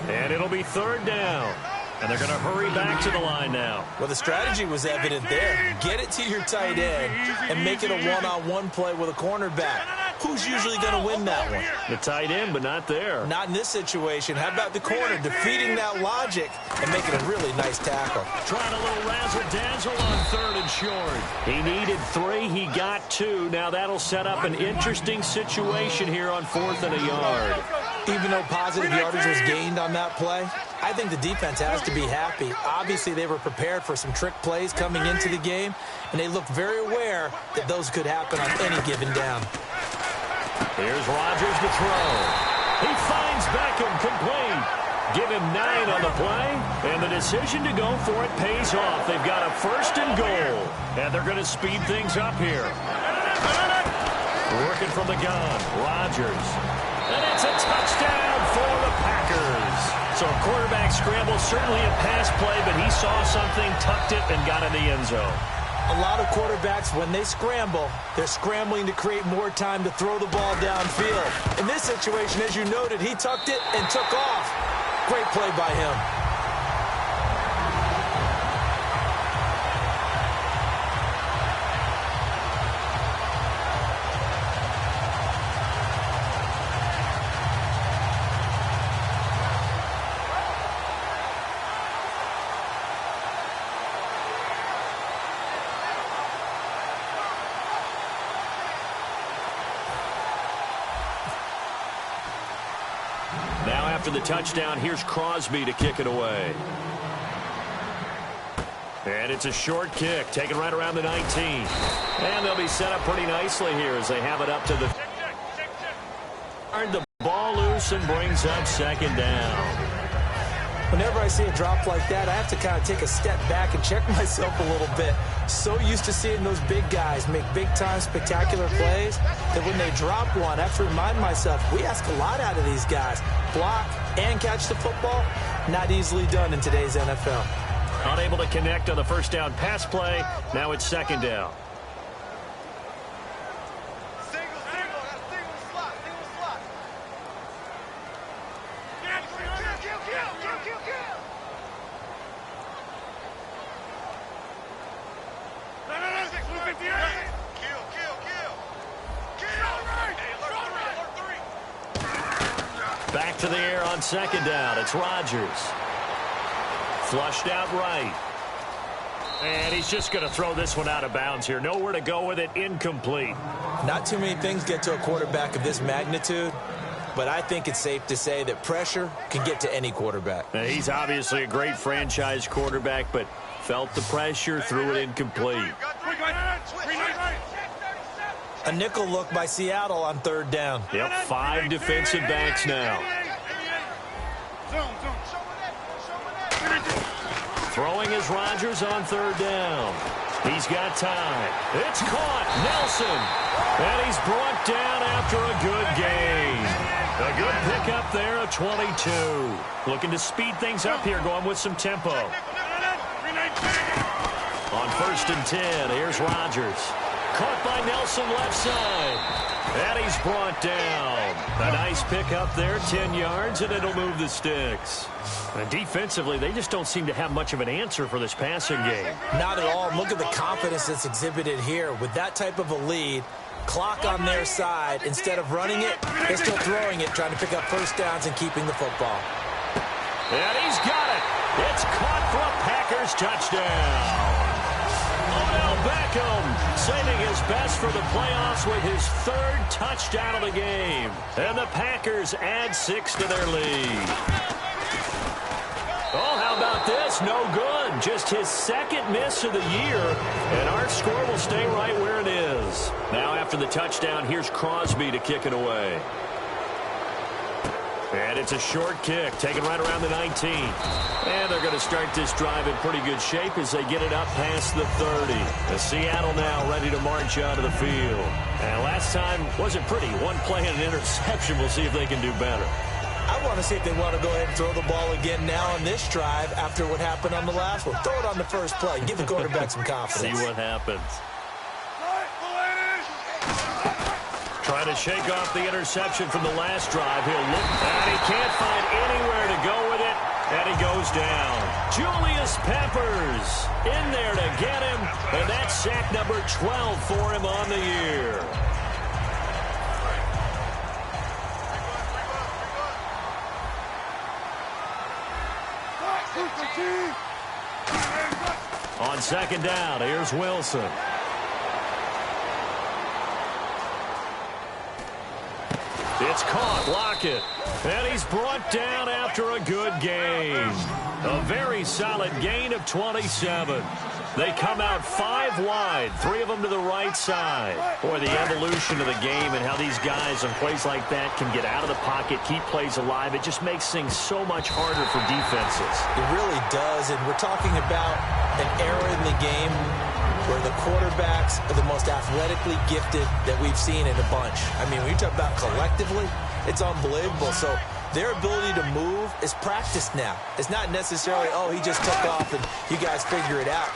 and it'll be 3rd down. And they're going to hurry back to the line now. Well, the strategy was evident there. Get it to your tight end and make it a one-on-one play with a cornerback. Who's usually going to win that one? The tight end, but not there. Not in this situation. How about the corner defeating that logic and making a really nice tackle? Trying a little razzle-dazzle on 3rd and short. He needed 3. He got 2. Now that'll set up an interesting situation here on 4th and a yard. Even though positive yardage was gained on that play, I think the defense has to be happy. Obviously, they were prepared for some trick plays coming into the game, and they looked very aware that those could happen on any given down. Here's Rodgers to throw. He finds Beckham complete. Give him 9 on the play, and the decision to go for it pays off. They've got a 1st and goal, and they're going to speed things up here. Working from the gun, Rodgers. And it's a touchdown for the Packers. So a quarterback scramble, certainly a pass play, but he saw something, tucked it, and got in the end zone. A lot of quarterbacks, when they scramble, they're scrambling to create more time to throw the ball downfield. In this situation, as you noted, he tucked it and took off. Great play by him. Now after the touchdown, here's Crosby to kick it away. And it's a short kick, taken right around the 19. And they'll be set up pretty nicely here as they have it up to the... The ball loose and brings up second down. Whenever I see a drop like that, I have to kind of take a step back and check myself a little bit. So used to seeing those big guys make big-time spectacular plays that when they drop one, I have to remind myself, we ask a lot out of these guys. Block and catch the football, not easily done in today's NFL. Unable to connect on the first down pass play. Now it's second down. Back to the air on second down. It's Rodgers. Flushed out right. And he's just going to throw this one out of bounds here. Nowhere to go with it. Incomplete. Not too many things get to a quarterback of this magnitude, but I think it's safe to say that pressure can get to any quarterback. Now, he's obviously a great franchise quarterback, but felt the pressure, threw it incomplete. A nickel look by Seattle on third down. Yep, 5 defensive backs now. Throwing is Rodgers on third down. He's got time. It's caught. Nelson. And he's brought down after a good gain. A good pickup there of 22. Looking to speed things up here, going with some tempo. On first and 10, here's Rodgers. Caught by Nelson left side. And he's brought down. A nice pickup there, 10 yards, and it'll move the sticks. And defensively, they just don't seem to have much of an answer for this passing game. Not at all. Look at the confidence that's exhibited here. With that type of a lead, clock on their side, instead of running it, they're still throwing it, trying to pick up first downs and keeping the football. And he's got it. It's caught for a Packers touchdown. Odell Beckham saving his best for the playoffs with his third touchdown of the game. And the Packers add 6 to their lead. Oh, how about this? No good. Just his second miss of the year. And our score will stay right where it is. Now after the touchdown, here's Crosby to kick it away. And it's a short kick, taken right around the 19. And they're going to start this drive in pretty good shape as they get it up past the 30. The Seattle now ready to march out of the field. And last time wasn't pretty. One play and an interception. We'll see if they can do better. I want to see if they want to go ahead and throw the ball again now on this drive after what happened on the last one. Throw it on the first play. Give the quarterback some confidence. See what happens. Trying to shake off the interception from the last drive. He'll look, and he can't find anywhere to go with it, and he goes down. Julius Peppers in there to get him, and that's sack number 12 for him on the year. On second down, here's Wilson. It's caught. Lockett. And he's brought down after a good gain. A very solid gain of 27. They come out 5 wide, 3 of them to the right side. Boy, the evolution of the game and how these guys on plays like that can get out of the pocket, keep plays alive, it just makes things so much harder for defenses. It really does, and we're talking about an era in the game where the quarterbacks are the most athletically gifted that we've seen in a bunch. I mean, when you talk about collectively, it's unbelievable. So their ability to move is practiced now. It's not necessarily, oh, he just took off and you guys figure it out.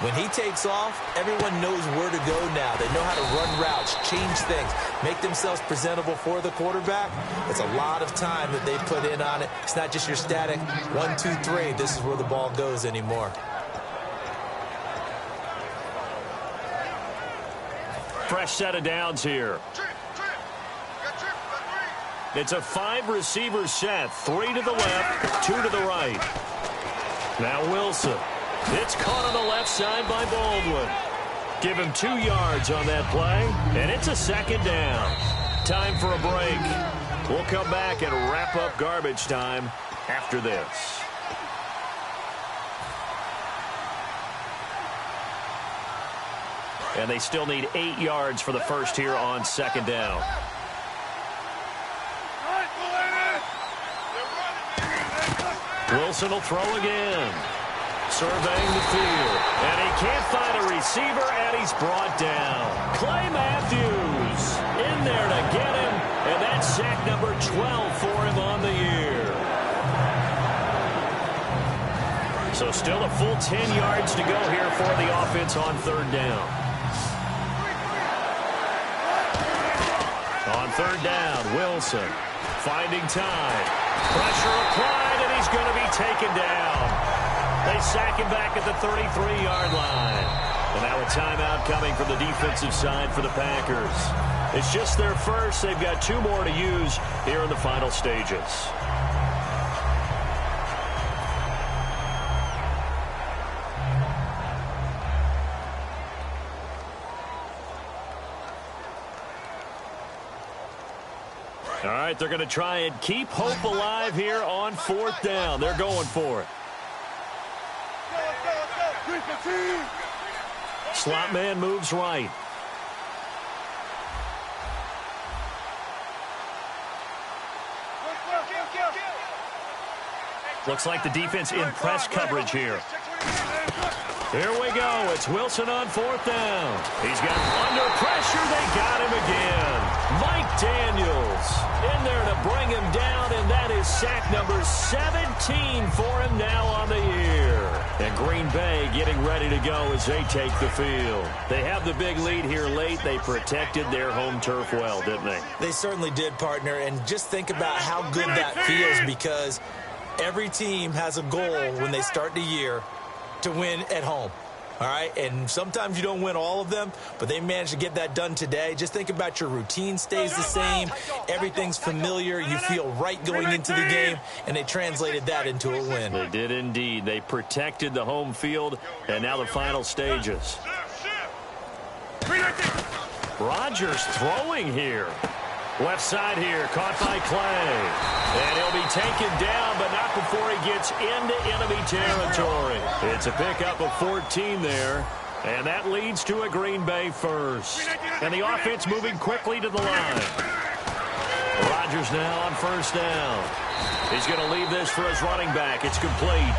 When he takes off, everyone knows where to go now. They know how to run routes, change things, make themselves presentable for the quarterback. It's a lot of time that they put in on it. It's not just your static 1, 2, 3. This is where the ball goes anymore. Fresh set of downs here. It's a 5-receiver set. 3 to the left, 2 to the right. Now Wilson. It's caught on the left side by Baldwin. Give him 2 yards on that play, and it's a second down. Time for a break. We'll come back and wrap up garbage time after this. And they still need 8 yards for the first here on second down. Wilson will throw again. Surveying the field. And he can't find a receiver, and he's brought down. Clay Matthews in there to get him. And that's sack number 12 for him on the year. So still a full 10 yards to go here for the offense on third down. On third down, Wilson finding time. Pressure applied, and he's going to be taken down. They sack him back at the 33-yard line. And now a timeout coming from the defensive side for the Packers. It's just their first. They've got 2 more to use here in the final stages. All right, they're going to try and keep hope alive here on fourth down. They're going for it. Slot man moves right. Looks like the defense in press coverage here. Here we go. It's Wilson on fourth down. He's got him under pressure. They got him again. Mike Daniels in there to bring him down, and that is sack number 17 for him now on the year. And Green Bay getting ready to go as they take the field. They have the big lead here late. They protected their home turf well, didn't they? They certainly did, partner. And just think about how good that feels, because every team has a goal when they start the year to win at home. All right, and sometimes you don't win all of them, but they managed to get that done today. Just think about your routine stays the same. Everything's familiar. You feel right going into the game, and they translated that into a win. They did indeed. They protected the home field, and now the final stages. Rodgers throwing here. Left side here, caught by Clay. And he'll be taken down, but not before he gets into enemy territory. It's a pickup of 14 there, and that leads to a Green Bay first. And the offense moving quickly to the line. Rodgers now on first down. He's going to leave this for his running back. It's complete.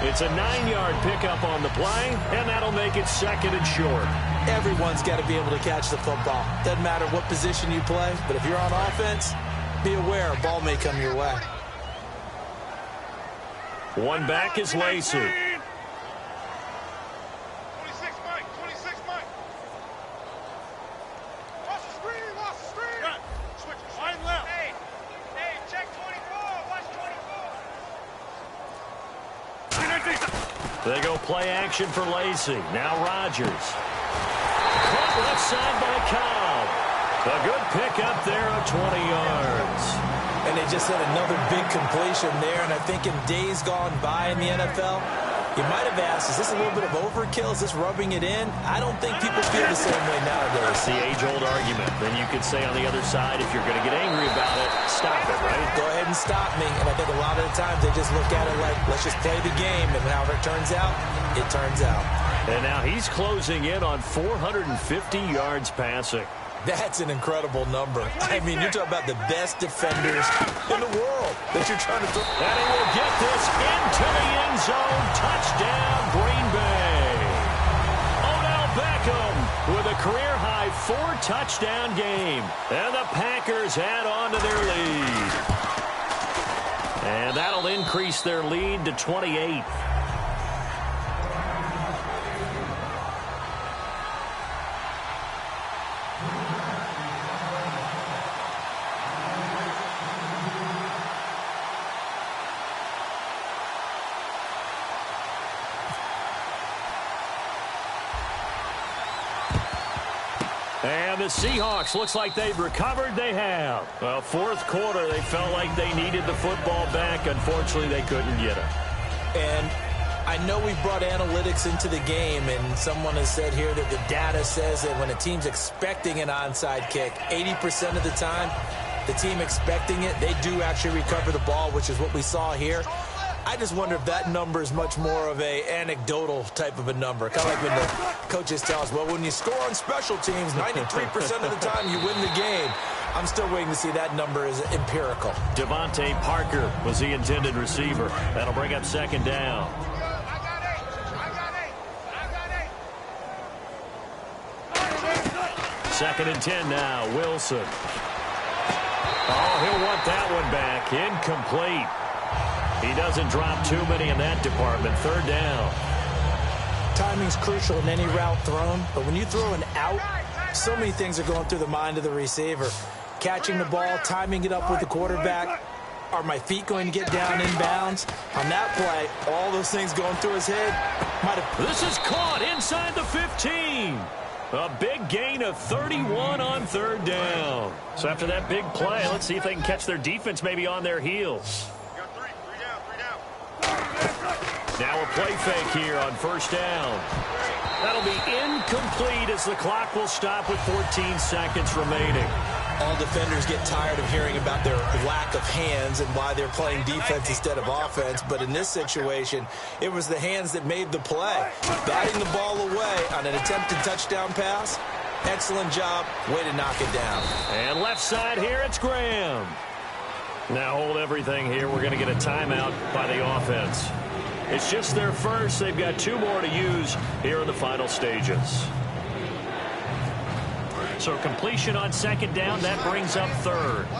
It's a 9-yard pickup on the play, and that'll make it second and short. Everyone's got to be able to catch the football. Doesn't matter what position you play, but if you're on offense, be aware a ball may come your way. One back is Lacey. 26 Mike, 26 Mike. Watch the screen, watch the screen. Right. Switch, line left. Hey, check 24, watch 24. They go play action for Lacey. Now Rodgers. Caught left side by Cobb. A good pickup there of 20 yards. And they just had another big completion there, and I think in days gone by in the NFL, you might have asked, is this a little bit of overkill? Is this rubbing it in? I don't think people feel the same way nowadays. The age-old argument. Then you could say on the other side, if you're going to get angry about it, stop it, right? Go ahead and stop me. And I think a lot of the times they just look at it like, let's just play the game, and however it turns out, it turns out. And now he's closing in on 450 yards passing. That's an incredible number. I mean, you're talking about the best defenders in the world that you're trying to throw. And he will get this into the end zone. Touchdown, Green Bay. Odell Beckham with a career-high 4-touchdown game. And the Packers add on to their lead. increase their lead to 28. And the Seahawks, looks like they've recovered. They have. Well, fourth quarter, they felt like they needed the football back. Unfortunately, they couldn't get it. And I know we brought analytics into the game, and someone has said here that the data says that when a team's expecting an onside kick, 80% of the time, the team expecting it, they do actually recover the ball, which is what we saw here. I just wonder if that number is much more of a anecdotal type of a number. Kind of like when the coaches tell us, well, when you score on special teams, 93% of the time you win the game. I'm still waiting to see that number is empirical. Devontae Parker was the intended receiver. That'll bring up second down. Second and 10 now, Wilson. Oh, he'll want that one back. Incomplete. He doesn't drop too many in that department. Third down. Timing's crucial in any route thrown, but when you throw an out, so many things are going through the mind of the receiver. Catching the ball, timing it up with the quarterback. Are my feet going to get down in bounds? On that play, all those things going through his head. This is caught inside the 15. A big gain of 31 on third down. So after that big play, let's see if they can catch their defense maybe on their heels. Now a play fake here on first down. That'll be incomplete as the clock will stop with 14 seconds remaining. All defenders get tired of hearing about their lack of hands and why they're playing defense instead of offense. But in this situation, it was the hands that made the play. Batting the ball away on an attempted touchdown pass. Excellent job. Way to knock it down. And left side here, it's Graham. Now hold everything here. We're going to get a timeout by the offense. It's just their first. They've got 2 more to use here in the final stages. So completion on second down, that brings up third.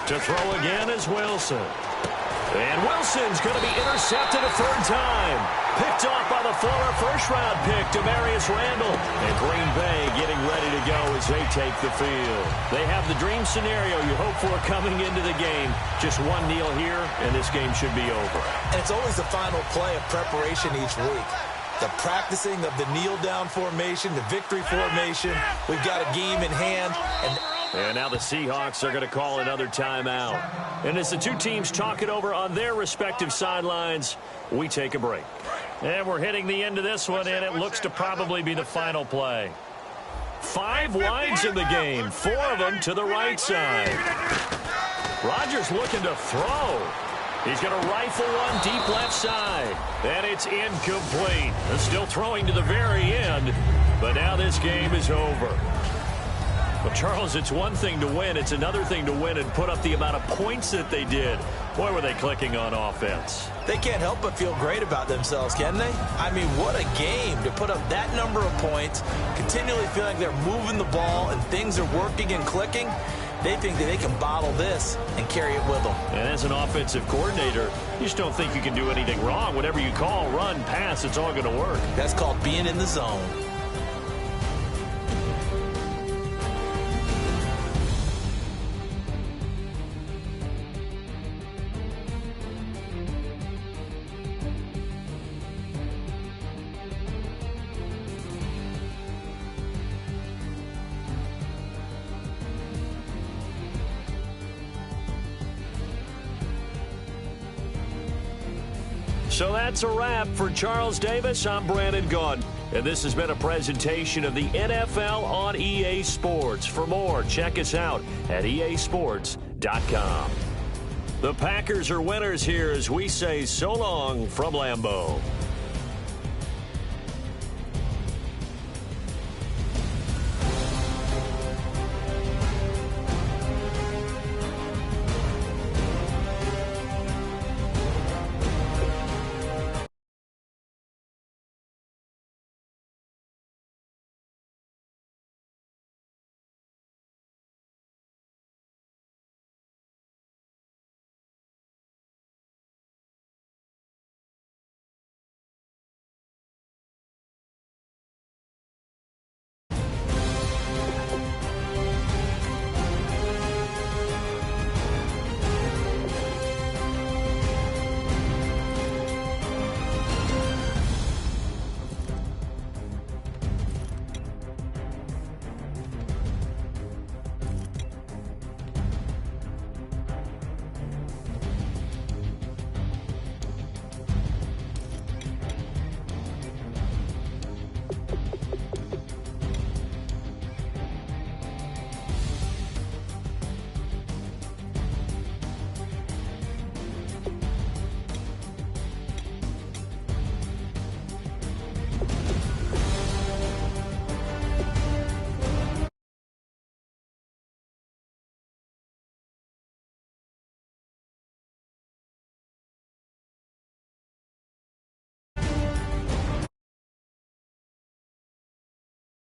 To throw again is Wilson. And Wilson's going to be intercepted a third time. Picked off by the former first-round pick, Demarius Randall. And Green Bay getting ready to go as they take the field. They have the dream scenario you hope for coming into the game. Just one kneel here, and this game should be over. And it's always the final play of preparation each week. The practicing of the kneel-down formation, the victory formation. We've got a game in hand. And now the Seahawks are going to call another timeout. And as the two teams talk it over on their respective sidelines, we take a break. And we're hitting the end of this one, and it looks to probably be the final play. 5 wides in the game, 4 of them to the right side. Rodgers looking to throw. He's going to rifle one deep left side. And it's incomplete. They're still throwing to the very end, but now this game is over. Well, Charles, it's one thing to win. It's another thing to win and put up the amount of points that they did. Boy, were they clicking on offense. They can't help but feel great about themselves, can they? I mean, what a game to put up that number of points, continually feeling like they're moving the ball and things are working and clicking. They think that they can bottle this and carry it with them. And as an offensive coordinator, you just don't think you can do anything wrong. Whatever you call, run, pass, it's all going to work. That's called being in the zone. So that's a wrap for Charles Davis. I'm Brandon Gaudin, and this has been a presentation of the NFL on EA Sports. For more, check us out at easports.com. The Packers are winners here as we say so long from Lambeau.